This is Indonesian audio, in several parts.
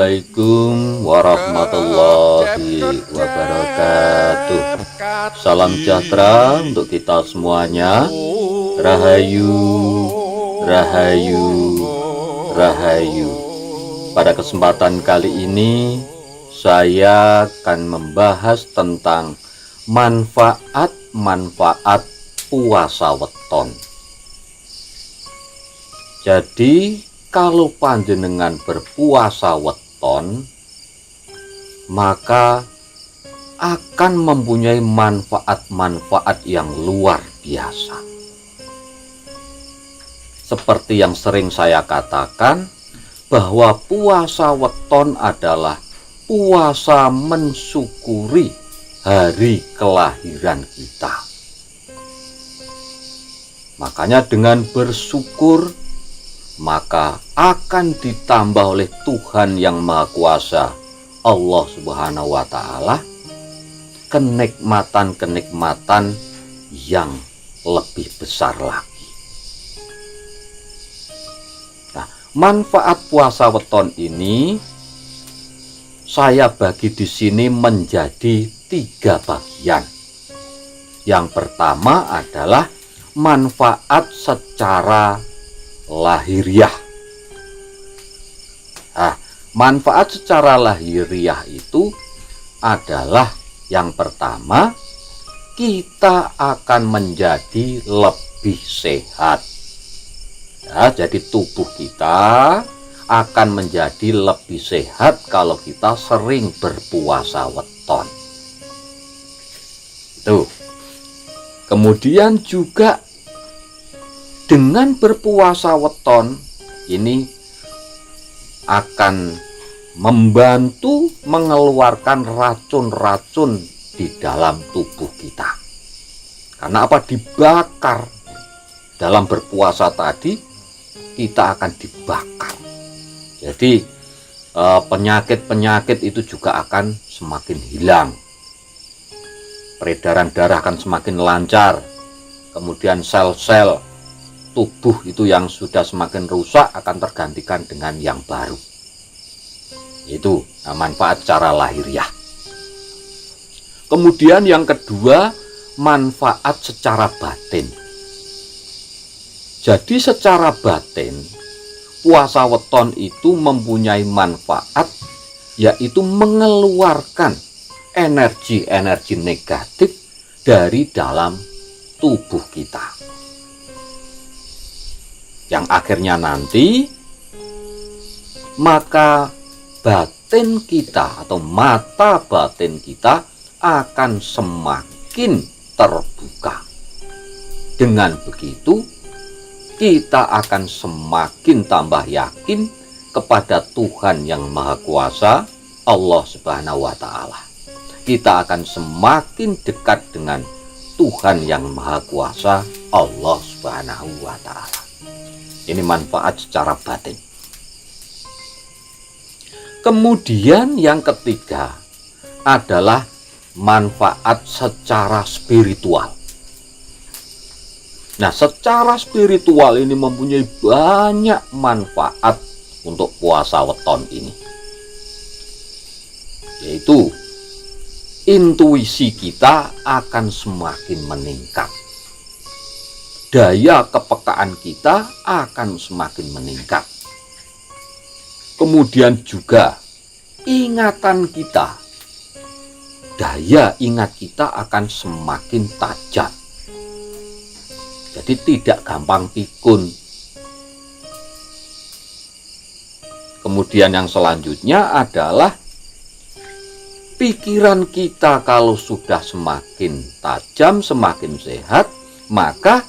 Assalamualaikum warahmatullahi wabarakatuh. Salam sejahtera untuk kita semuanya. Rahayu, rahayu, rahayu. Pada kesempatan kali ini saya akan membahas tentang manfaat-manfaat puasa weton. Jadi kalau panjenengan berpuasa weton, maka akan mempunyai manfaat-manfaat yang luar biasa. Seperti yang sering saya katakan, bahwa puasa weton adalah puasa mensyukuri hari kelahiran kita. Makanya dengan bersyukur, maka akan ditambah oleh Tuhan yang Maha Kuasa, Allah Subhanahu wa Ta'ala, kenikmatan-kenikmatan yang lebih besar lagi. Nah, manfaat puasa weton ini saya bagi di sini menjadi 3 bagian. Yang pertama adalah manfaat secara lahiriah. Nah, manfaat secara lahiriah itu adalah yang pertama, kita akan menjadi lebih sehat. Ya, jadi tubuh kita akan menjadi lebih sehat kalau kita sering berpuasa weton. Tuh. Kemudian juga dengan berpuasa weton ini akan membantu mengeluarkan racun-racun di dalam tubuh kita. Karena apa? Dibakar. Dalam berpuasa tadi kita akan dibakar. Jadi penyakit-penyakit itu juga akan semakin hilang. Peredaran darah akan semakin lancar. Kemudian sel-sel tubuh itu yang sudah semakin rusak akan tergantikan dengan yang baru. Itu manfaat secara lahiriah. Kemudian yang kedua, manfaat secara batin. Jadi secara batin, puasa weton itu mempunyai manfaat, yaitu mengeluarkan energi-energi negatif dari dalam tubuh kita. Yang akhirnya nanti maka batin kita atau mata batin kita akan semakin terbuka. Dengan begitu kita akan semakin tambah yakin kepada Tuhan yang Maha Kuasa, Allah Subhanahu wa Ta'ala. Kita akan semakin dekat dengan Tuhan yang Maha Kuasa, Allah Subhanahu wa Ta'ala. Ini manfaat secara batin. Kemudian yang ketiga adalah manfaat secara spiritual. Nah, secara spiritual ini mempunyai banyak manfaat untuk puasa weton ini. Yaitu intuisi kita akan semakin meningkat. Daya kepekaan kita akan semakin meningkat. Kemudian juga ingatan kita, daya ingat kita akan semakin tajam. Jadi tidak gampang pikun. Kemudian yang selanjutnya adalah pikiran kita kalau sudah semakin tajam, semakin sehat, maka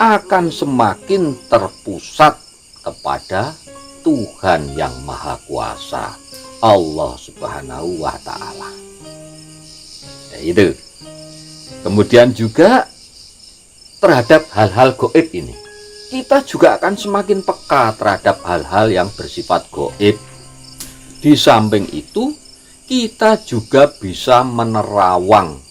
akan semakin terpusat kepada Tuhan yang Maha Kuasa, Allah Subhanahu wa Ta'ala. Ya, itu. Kemudian juga terhadap hal-hal gaib ini, kita juga akan semakin peka terhadap hal-hal yang bersifat gaib. Di samping itu, kita juga bisa menerawang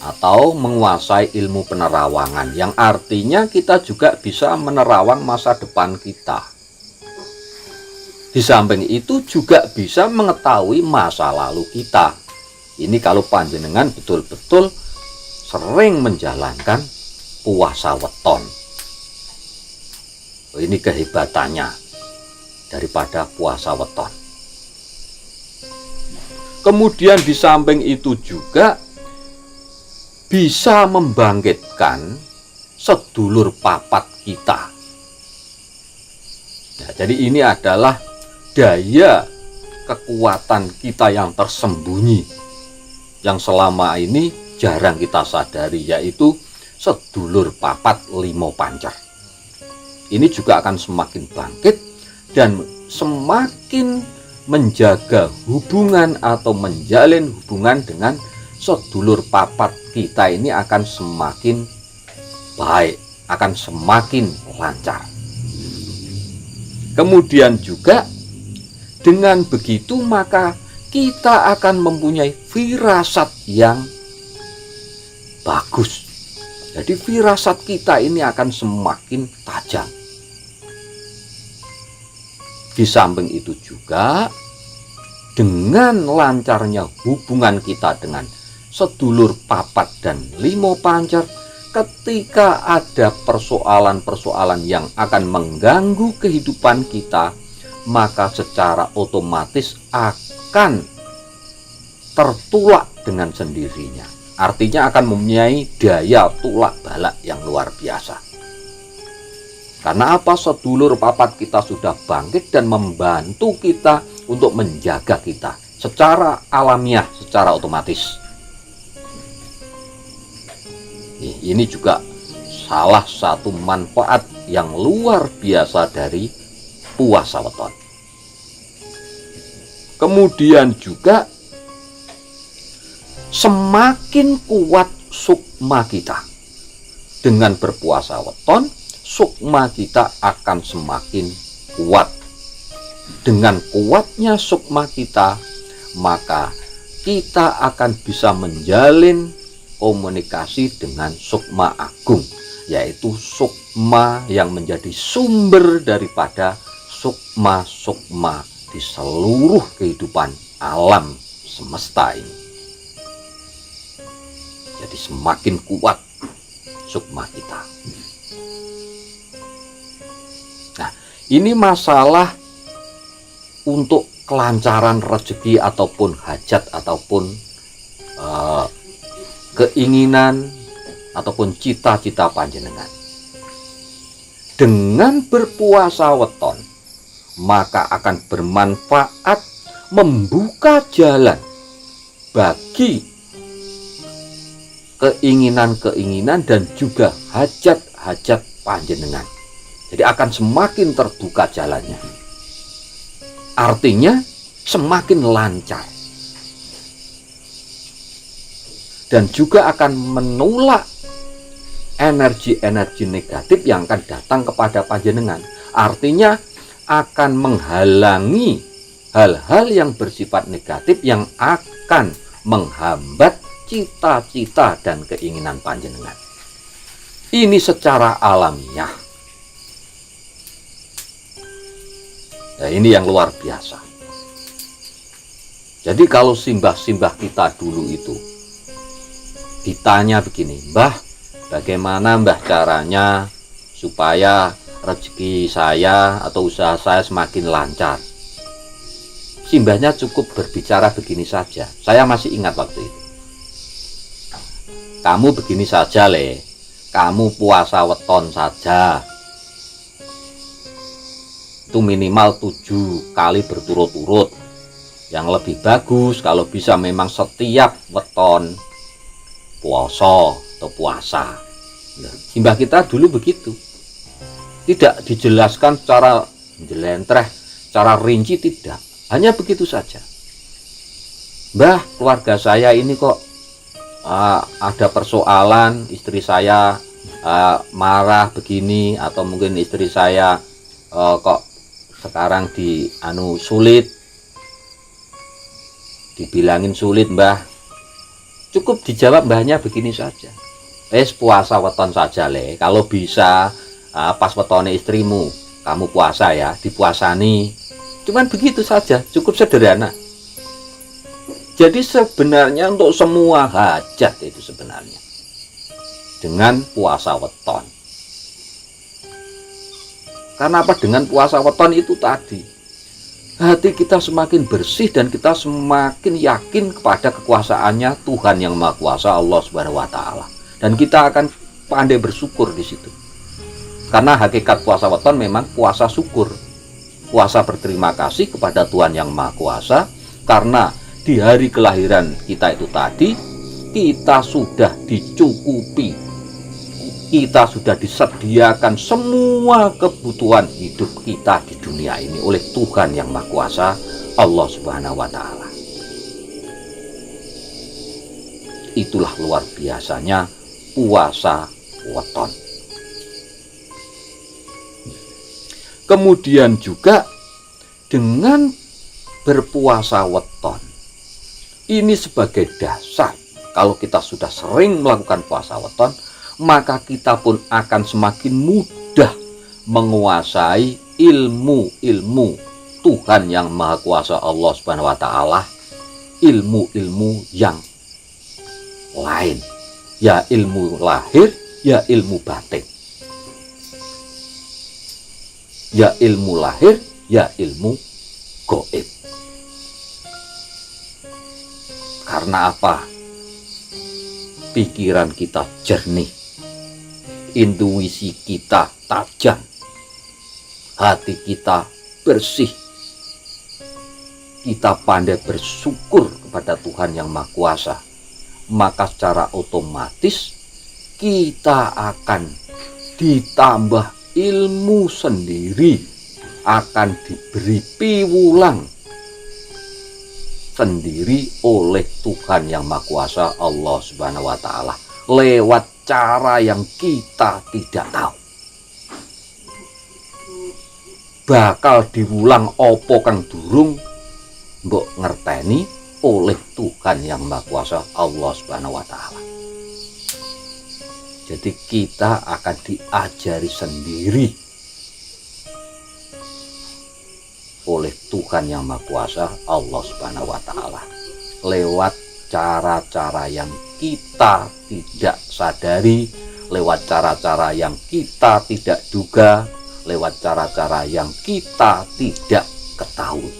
atau menguasai ilmu penerawangan, yang artinya kita juga bisa menerawang masa depan kita. Di samping itu juga tidak bisa mengetahui masa lalu kita. Ini kalau panjenengan betul-betul sering menjalankan puasa weton. Ini kehebatannya daripada puasa weton. Kemudian di samping itu juga bisa membangkitkan sedulur papat kita. Nah, jadi ini adalah daya kekuatan kita yang tersembunyi, yang selama ini jarang kita sadari, yaitu sedulur papat limo pancer. Ini juga akan semakin bangkit dan semakin menjaga hubungan atau menjalin hubungan dengan sedulur papat kita ini akan semakin baik, akan semakin lancar. Kemudian juga dengan begitu maka kita akan mempunyai firasat yang bagus. Jadi firasat kita ini akan semakin tajam. Di samping itu juga dengan lancarnya hubungan kita dengan sedulur papat dan limo pancer, ketika ada persoalan-persoalan yang akan mengganggu kehidupan kita, maka secara otomatis akan tertolak dengan sendirinya. Artinya akan mempunyai daya tolak balak yang luar biasa. Karena apa? Sedulur papat kita sudah bangkit dan membantu kita untuk menjaga kita secara alamiah, secara otomatis. Ini juga salah satu manfaat yang luar biasa dari puasa weton. Kemudian juga semakin kuat sukma kita. Dengan berpuasa weton, sukma kita akan semakin kuat. Dengan kuatnya sukma kita, maka kita akan bisa menjalin komunikasi dengan sukma agung, yaitu sukma yang menjadi sumber daripada sukma-sukma di seluruh kehidupan alam semesta ini. Jadi semakin kuat sukma kita. Nah, ini masalah untuk kelancaran rezeki ataupun hajat ataupun keinginan ataupun cita-cita panjenengan. Dengan berpuasa weton, maka akan bermanfaat membuka jalan bagi keinginan-keinginan dan juga hajat-hajat panjenengan. Jadi akan semakin terbuka jalannya. Artinya semakin lancar. Dan juga akan menolak energi-energi negatif yang akan datang kepada panjenengan. Artinya akan menghalangi hal-hal yang bersifat negatif yang akan menghambat cita-cita dan keinginan panjenengan. Ini secara alamiah. Nah, ini yang luar biasa. Jadi kalau simbah-simbah kita dulu itu ditanya begini, Mbah, bagaimana Mbah caranya supaya rezeki saya atau usaha saya semakin lancar? Simbahnya cukup berbicara begini saja. Saya masih ingat waktu itu. Kamu begini saja, Le. Kamu puasa weton saja. Itu minimal 7 kali berturut-turut. Yang lebih bagus kalau bisa memang setiap weton puasa atau puasa. Nah, simbah kita dulu begitu. Tidak dijelaskan secara jelentreh, secara rinci, tidak. Hanya begitu saja. Mbah, keluarga saya ini kok ada persoalan, istri saya marah begini, atau mungkin istri saya kok sekarang sulit. Dibilangin sulit, Mbah. Cukup dijawab mbahnya begini saja. Puasa weton saja, Le. Kalau bisa pas wetone istrimu kamu puasa ya, dipuasani. Cuman begitu saja, cukup sederhana. Jadi sebenarnya untuk semua hajat itu sebenarnya dengan puasa weton. Karena apa? Dengan puasa weton itu tadi hati kita semakin bersih dan kita semakin yakin kepada kekuasaannya Tuhan yang Maha Kuasa, Allah Subhanahu wa taala. Dan kita akan pandai bersyukur di situ. Karena hakikat puasa weton memang puasa syukur. Puasa berterima kasih kepada Tuhan yang Maha Kuasa karena di hari kelahiran kita itu tadi kita sudah dicukupi. Kita sudah disediakan semua kebutuhan hidup kita di dunia ini oleh Tuhan yang Maha Kuasa, Allah Subhanahu wa taala. Itulah luar biasanya puasa weton. Kemudian juga dengan berpuasa weton ini sebagai dasar, kalau kita sudah sering melakukan puasa weton, maka kita pun akan semakin mudah menguasai ilmu-ilmu Tuhan yang Maha Kuasa, Allah Subhanahu wa taala, ilmu-ilmu yang lain, ya ilmu lahir, ya ilmu batin. Ya ilmu lahir, ya ilmu gaib. Karena apa? Pikiran kita jernih, intuisi kita tajam, hati kita bersih, kita pandai bersyukur kepada Tuhan yang Maha Kuasa, maka secara otomatis kita akan ditambah ilmu sendiri, akan diberi piwulang sendiri oleh Tuhan yang Maha Kuasa, Allah Subhanahu wa taala, lewat cara yang kita tidak tahu. Bakal diulang opo kang durung mbok ngerteni oleh Tuhan yang Maha Kuasa, Allah Subhanahu wa taala. Jadi kita akan diajari sendiri oleh Tuhan yang Maha Kuasa, Allah Subhanahu wa taala, lewat cara-cara yang kita tidak sadari, lewat cara-cara yang kita tidak duga, lewat cara-cara yang kita tidak ketahui.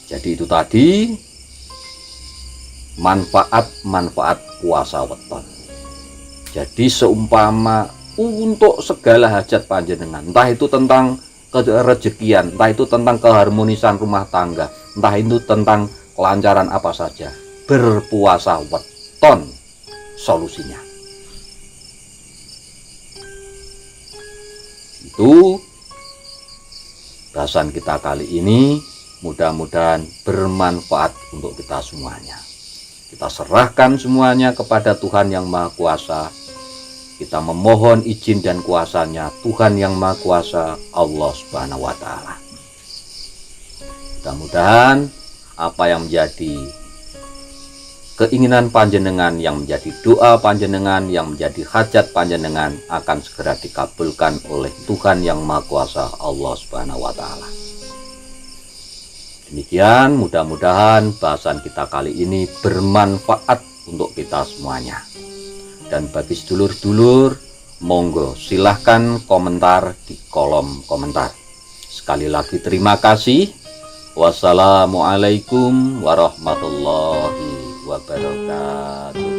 Jadi itu tadi manfaat-manfaat puasa weton. Jadi seumpama untuk segala hajat panjenengan, entah itu tentang kerejekian, entah itu tentang keharmonisan rumah tangga, entah itu tentang kelancaran apa saja, berpuasa weton solusinya. Itu bahasan kita kali ini, mudah-mudahan bermanfaat untuk kita semuanya. Kita serahkan semuanya kepada Tuhan yang Maha Kuasa. Kita memohon izin dan kuasanya Tuhan yang Maha Kuasa, Allah Subhanahu wa taala. Mudah-mudahan apa yang menjadi keinginan panjenengan, yang menjadi doa panjenengan, yang menjadi hajat panjenengan akan segera dikabulkan oleh Tuhan yang Maha Kuasa, Allah Subhanahu wa taala. Demikian, mudah-mudahan bahasan kita kali ini bermanfaat untuk kita semuanya. Dan bagi sedulur-sedulur, monggo silahkan komentar di kolom komentar. Sekali lagi terima kasih. Wassalamualaikum warahmatullahi wabarakatuh.